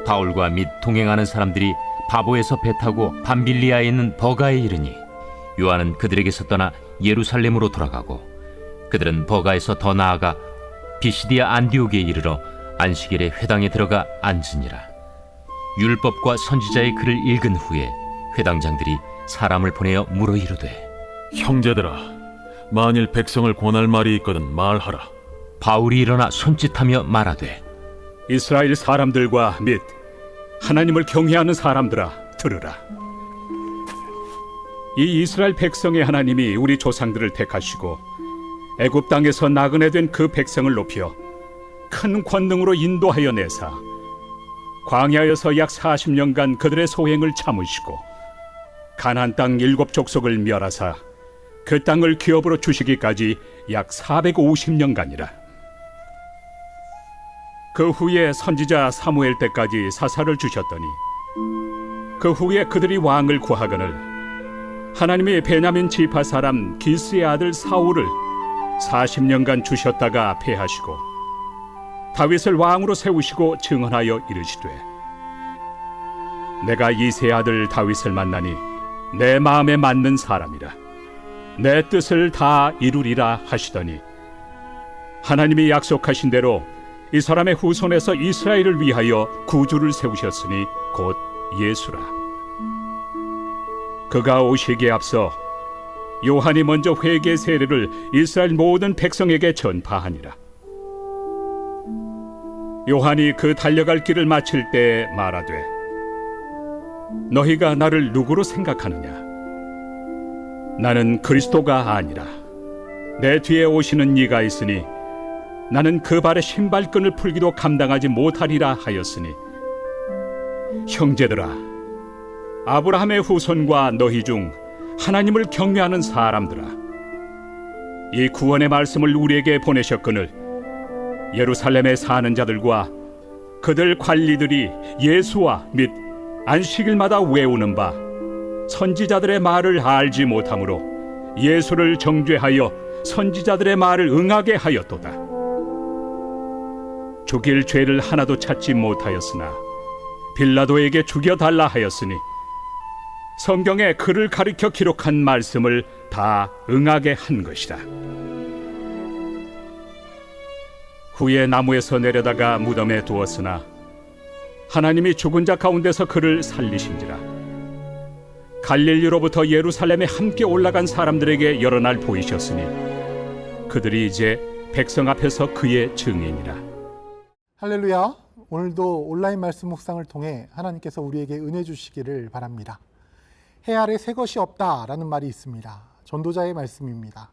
바울과 및 동행하는 사람들이 바보에서 배 타고 밤빌리아에 있는 버가에 이르니 요한은 그들에게서 떠나 예루살렘으로 돌아가고 그들은 버가에서 더 나아가 비시디아 안디옥에 이르러 안식일에 회당에 들어가 앉으니라. 율법과 선지자의 글을 읽은 후에 회당장들이 사람을 보내어 물어 이르되, 형제들아, 만일 백성을 권할 말이 있거든 말하라. 바울이 일어나 손짓하며 말하되, 이스라엘 사람들과 및 하나님을 경외하는 사람들아, 들으라. 이 이스라엘 백성의 하나님이 우리 조상들을 택하시고 애굽 땅에서 나그네 된 그 백성을 높여 큰 권능으로 인도하여 내사 광야에서 약 40년간 그들의 소행을 참으시고 가나안 땅 7족속을 멸하사 그 땅을 기업으로 주시기까지 약 450년간이라. 그 후에 선지자 사무엘 때까지 사사를 주셨더니 그 후에 그들이 왕을 구하거늘 하나님이 베냐민 지파 사람 기스의 아들 사울을 40년간 주셨다가 패하시고 다윗을 왕으로 세우시고 증언하여 이르시되, 내가 이새의 아들 다윗을 만나니 내 마음에 맞는 사람이라, 내 뜻을 다 이루리라 하시더니 하나님이 약속하신 대로 이 사람의 후손에서 이스라엘을 위하여 구주를 세우셨으니 곧 예수라. 그가 오시기에 앞서 요한이 먼저 회개 세례를 이스라엘 모든 백성에게 전파하니라. 요한이 그 달려갈 길을 마칠 때 말하되, 너희가 나를 누구로 생각하느냐? 나는 그리스도가 아니라 내 뒤에 오시는 이가 있으니 나는 그 발의 신발끈을 풀기도 감당하지 못하리라 하였으니, 형제들아, 아브라함의 후손과 너희 중 하나님을 경외하는 사람들아, 이 구원의 말씀을 우리에게 보내셨거늘 예루살렘에 사는 자들과 그들 관리들이 예수와 및 안식일마다 외우는 바 선지자들의 말을 알지 못하므로 예수를 정죄하여 선지자들의 말을 응하게 하였도다. 죽일 죄를 하나도 찾지 못하였으나 빌라도에게 죽여달라 하였으니 성경에 그를 가리켜 기록한 말씀을 다 응하게 한 것이다. 후에 나무에서 내려다가 무덤에 두었으나 하나님이 죽은 자 가운데서 그를 살리신지라. 갈릴리로부터 예루살렘에 함께 올라간 사람들에게 여러 날 보이셨으니 그들이 이제 백성 앞에서 그의 증인이라. 할렐루야. 오늘도 온라인 말씀 묵상을 통해 하나님께서 우리에게 은혜 주시기를 바랍니다. 해 아래 새 것이 없다라는 말이 있습니다. 전도자의 말씀입니다.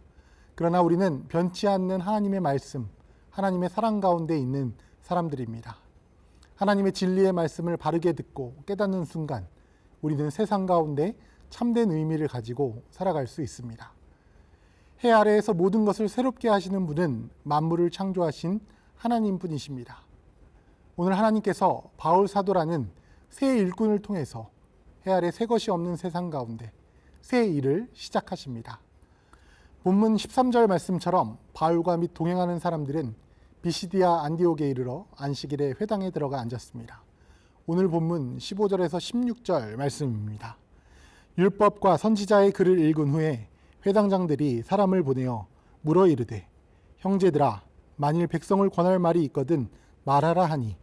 그러나 우리는 변치 않는 하나님의 말씀, 하나님의 사랑 가운데 있는 사람들입니다. 하나님의 진리의 말씀을 바르게 듣고 깨닫는 순간 우리는 세상 가운데 참된 의미를 가지고 살아갈 수 있습니다. 해 아래에서 모든 것을 새롭게 하시는 분은 만물을 창조하신 하나님 분이십니다. 오늘 하나님께서 바울 사도라는 새 일꾼을 통해서 해 아래 새 것이 없는 세상 가운데 새 일을 시작하십니다. 본문 13절 말씀처럼 바울과 및 동행하는 사람들은 비시디아 안디옥에 이르러 안식일에 회당에 들어가 앉았습니다. 오늘 본문 15절에서 16절 말씀입니다. 율법과 선지자의 글을 읽은 후에 회당장들이 사람을 보내어 물어 이르되, 형제들아, 만일 백성을 권할 말이 있거든 말하라 하니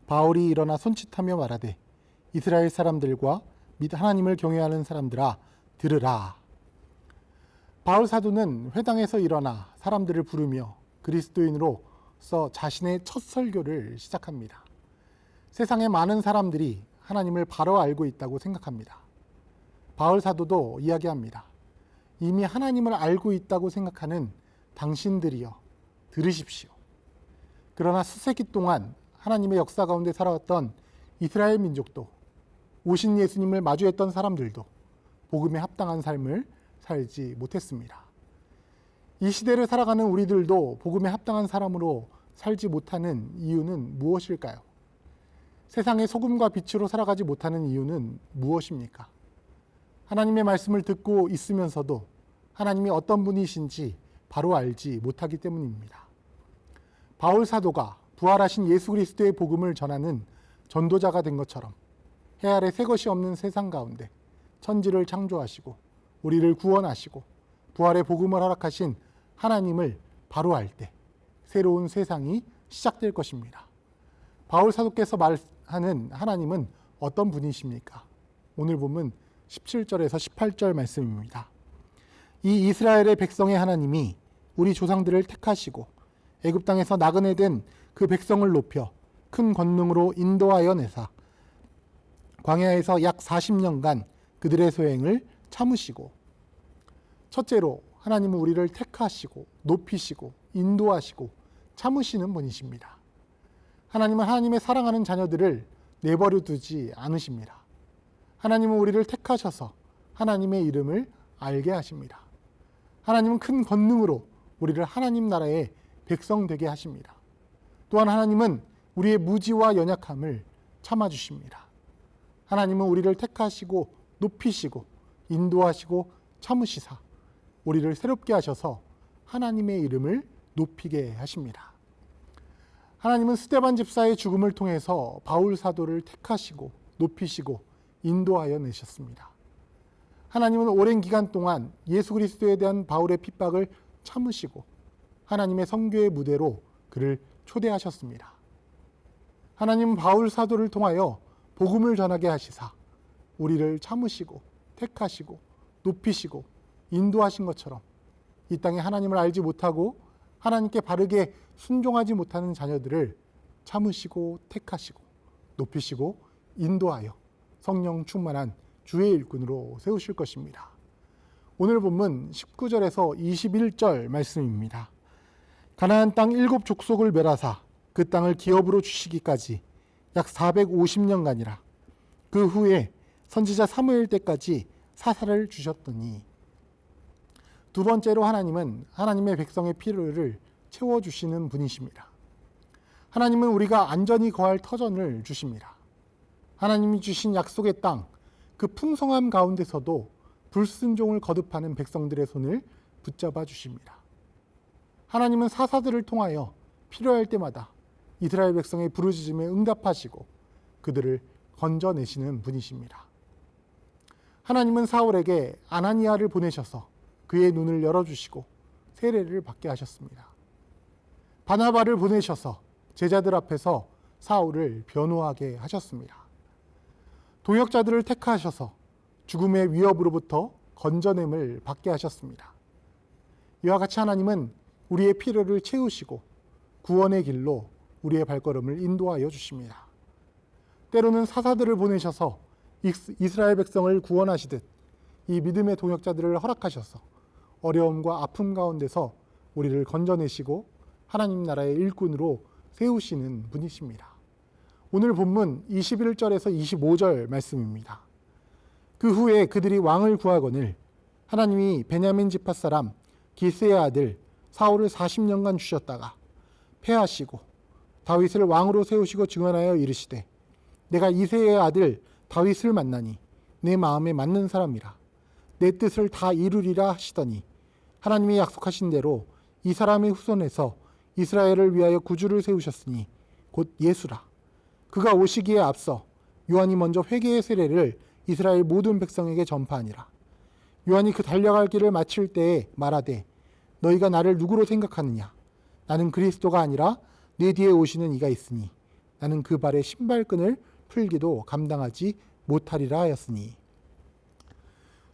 바울이 일어나 손짓하며 말하되, 이스라엘 사람들과 및 하나님을 경외하는 사람들아, 들으라. 바울 사도는 회당에서 일어나 사람들을 부르며 그리스도인으로서 자신의 첫 설교를 시작합니다. 세상의 많은 사람들이 하나님을 바로 알고 있다고 생각합니다. 바울 사도도 이야기합니다. 이미 하나님을 알고 있다고 생각하는 당신들이여, 들으십시오. 그러나 수세기 동안 하나님의 역사 가운데 살아왔던 이스라엘 민족도, 오신 예수님을 마주했던 사람들도 복음에 합당한 삶을 살지 못했습니다. 이 시대를 살아가는 우리들도 복음에 합당한 사람으로 살지 못하는 이유는 무엇일까요? 세상의 소금과 빛으로 살아가지 못하는 이유는 무엇입니까? 하나님의 말씀을 듣고 있으면서도 하나님이 어떤 분이신지 바로 알지 못하기 때문입니다. 바울 사도가 부활하신 예수 그리스도의 복음을 전하는 전도자가 된 것처럼 해 아래 새 것이 없는 세상 가운데 천지를 창조하시고 우리를 구원하시고 부활의 복음을 허락하신 하나님을 바로 알 때 새로운 세상이 시작될 것입니다. 바울 사도께서 말하는 하나님은 어떤 분이십니까? 오늘 보면 17절에서 18절 말씀입니다. 이 이스라엘의 백성의 하나님이 우리 조상들을 택하시고 애굽 땅에서 나그네 된 그 백성을 높여 큰 권능으로 인도하여 내사 광야에서 약 40년간 그들의 소행을 참으시고, 첫째로 하나님은 우리를 택하시고 높이시고 인도하시고 참으시는 분이십니다. 하나님은 하나님의 사랑하는 자녀들을 내버려 두지 않으십니다. 하나님은 우리를 택하셔서 하나님의 이름을 알게 하십니다. 하나님은 큰 권능으로 우리를 하나님 나라의 백성 되게 하십니다. 또한 하나님은 우리의 무지와 연약함을 참아주십니다. 하나님은 우리를 택하시고 높이시고 인도하시고 참으시사 우리를 새롭게 하셔서 하나님의 이름을 높이게 하십니다. 하나님은 스데반 집사의 죽음을 통해서 바울 사도를 택하시고 높이시고 인도하여 내셨습니다. 하나님은 오랜 기간 동안 예수 그리스도에 대한 바울의 핍박을 참으시고 하나님의 선교의 무대로 그를 초대하셨습니다. 하나님은 바울 사도를 통하여 복음을 전하게 하시사 우리를 참으시고 택하시고 높이시고 인도하신 것처럼 이 땅에 하나님을 알지 못하고 하나님께 바르게 순종하지 못하는 자녀들을 참으시고 택하시고 높이시고 인도하여 성령 충만한 주의 일꾼으로 세우실 것입니다. 오늘 본문 19절에서 21절 말씀입니다. 가나안 땅 7 족속을 멸하사 그 땅을 기업으로 주시기까지 약 450년간이라. 그 후에 선지자 사무엘 때까지 사사를 주셨더니, 두 번째로 하나님은 하나님의 백성의 필요를 채워주시는 분이십니다. 하나님은 우리가 안전히 거할 터전을 주십니다. 하나님이 주신 약속의 땅, 그 풍성함 가운데서도 불순종을 거듭하는 백성들의 손을 붙잡아 주십니다. 하나님은 사사들을 통하여 필요할 때마다 이스라엘 백성의 부르짖음에 응답하시고 그들을 건져내시는 분이십니다. 하나님은 사울에게 아나니아를 보내셔서 그의 눈을 열어주시고 세례를 받게 하셨습니다. 바나바를 보내셔서 제자들 앞에서 사울을 변호하게 하셨습니다. 동역자들을 택하셔서 죽음의 위협으로부터 건져냄을 받게 하셨습니다. 이와 같이 하나님은 우리의 필요를 채우시고 구원의 길로 우리의 발걸음을 인도하여 주십니다. 때로는 사사들을 보내셔서 이스라엘 백성을 구원하시듯 이 믿음의 동역자들을 허락하셔서 어려움과 아픔 가운데서 우리를 건져내시고 하나님 나라의 일꾼으로 세우시는 분이십니다. 오늘 본문 21절에서 25절 말씀입니다. 그 후에 그들이 왕을 구하거늘 하나님이 베냐민 지파 사람 기스의 아들 사울을 40년간 주셨다가 패하시고 다윗을 왕으로 세우시고 증언하여 이르시되, 내가 이새의 아들 다윗을 만나니 내 마음에 맞는 사람이라 내 뜻을 다 이루리라 하시더니, 하나님이 약속하신 대로 이 사람의 후손에서 이스라엘을 위하여 구주를 세우셨으니 곧 예수라. 그가 오시기에 앞서 요한이 먼저 회개의 세례를 이스라엘 모든 백성에게 전파하니라. 요한이 그 달려갈 길을 마칠 때에 말하되, 너희가 나를 누구로 생각하느냐? 나는 그리스도가 아니라 내 뒤에 오시는 이가 있으니 나는 그 발의 신발끈을 풀기도 감당하지 못하리라 하였으니.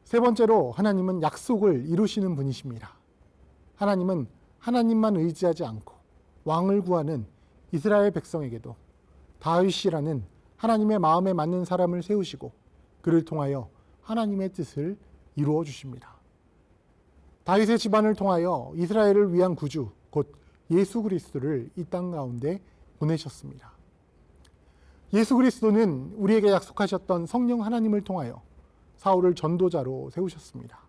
세 번째로 하나님은 약속을 이루시는 분이십니다. 하나님은 하나님만 의지하지 않고 왕을 구하는 이스라엘 백성에게도 다윗이라는 하나님의 마음에 맞는 사람을 세우시고 그를 통하여 하나님의 뜻을 이루어 주십니다. 다윗의 집안을 통하여 이스라엘을 위한 구주 곧 예수 그리스도를 이 땅 가운데 보내셨습니다. 예수 그리스도는 우리에게 약속하셨던 성령 하나님을 통하여 사울을 전도자로 세우셨습니다.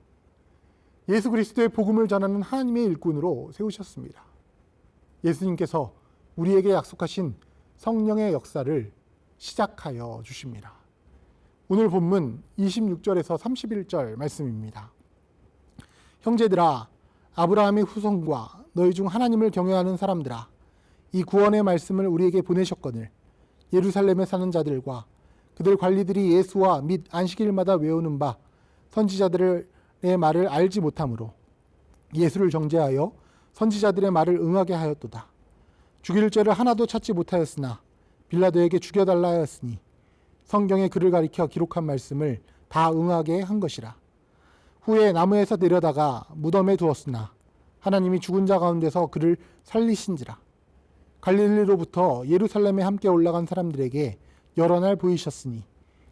예수 그리스도의 복음을 전하는 하나님의 일꾼으로 세우셨습니다. 예수님께서 우리에게 약속하신 성령의 역사를 시작하여 주십니다. 오늘 본문 26절에서 31절 말씀입니다. 형제들아, 아브라함의 후손과 너희 중 하나님을 경외하는 사람들아, 이 구원의 말씀을 우리에게 보내셨거늘 예루살렘에 사는 자들과 그들 관리들이 예수와 및 안식일마다 외우는 바 선지자들의 말을 알지 못하므로 예수를 정죄하여 선지자들의 말을 응하게 하였도다. 죽일 죄를 하나도 찾지 못하였으나 빌라도에게 죽여달라 하였으니 성경에 그를 가리켜 기록한 말씀을 다 응하게 한 것이라. 후에 나무에서 내려다가 무덤에 두었으나 하나님이 죽은 자 가운데서 그를 살리신지라. 갈릴리로부터 예루살렘에 함께 올라간 사람들에게 여러 날 보이셨으니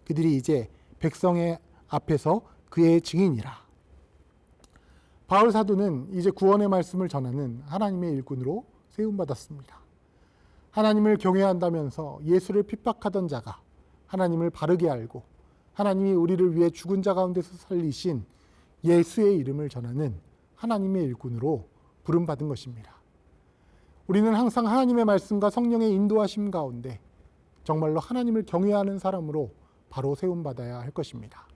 그들이 이제 백성의 앞에서 그의 증인이라. 바울 사도는 이제 구원의 말씀을 전하는 하나님의 일꾼으로 세움받았습니다. 하나님을 경외한다면서 예수를 핍박하던 자가 하나님을 바르게 알고 하나님이 우리를 위해 죽은 자 가운데서 살리신 예수의 이름을 전하는 하나님의 일꾼으로 부름받은 것입니다. 우리는 항상 하나님의 말씀과 성령의 인도하심 가운데 정말로 하나님을 경외하는 사람으로 바로 세움받아야 할 것입니다.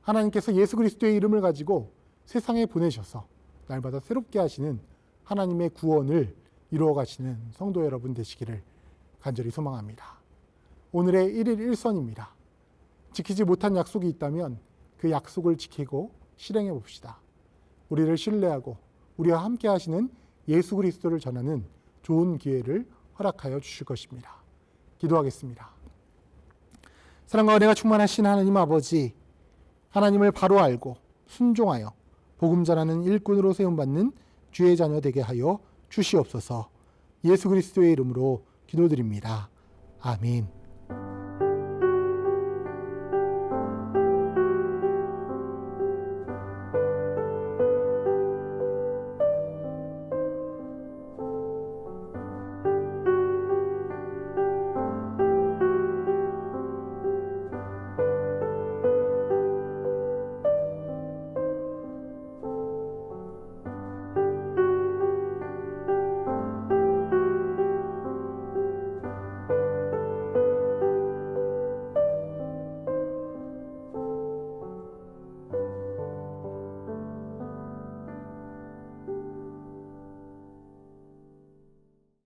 하나님께서 예수 그리스도의 이름을 가지고 세상에 보내셔서 날마다 새롭게 하시는 하나님의 구원을 이루어 가시는 성도 여러분 되시기를 간절히 소망합니다. 오늘의 1일 1선입니다. 지키지 못한 약속이 있다면 그 약속을 지키고 실행해 봅시다. 우리를 신뢰하고 우리와 함께 하시는 예수 그리스도를 전하는 좋은 기회를 허락하여 주실 것입니다. 기도하겠습니다. 사랑과 은혜가 충만하신 하나님 아버지, 하나님을 바로 알고 순종하여 복음 전하는 일꾼으로 세움받는 주의 자녀 되게 하여 주시옵소서. 예수 그리스도의 이름으로 기도드립니다. 아멘.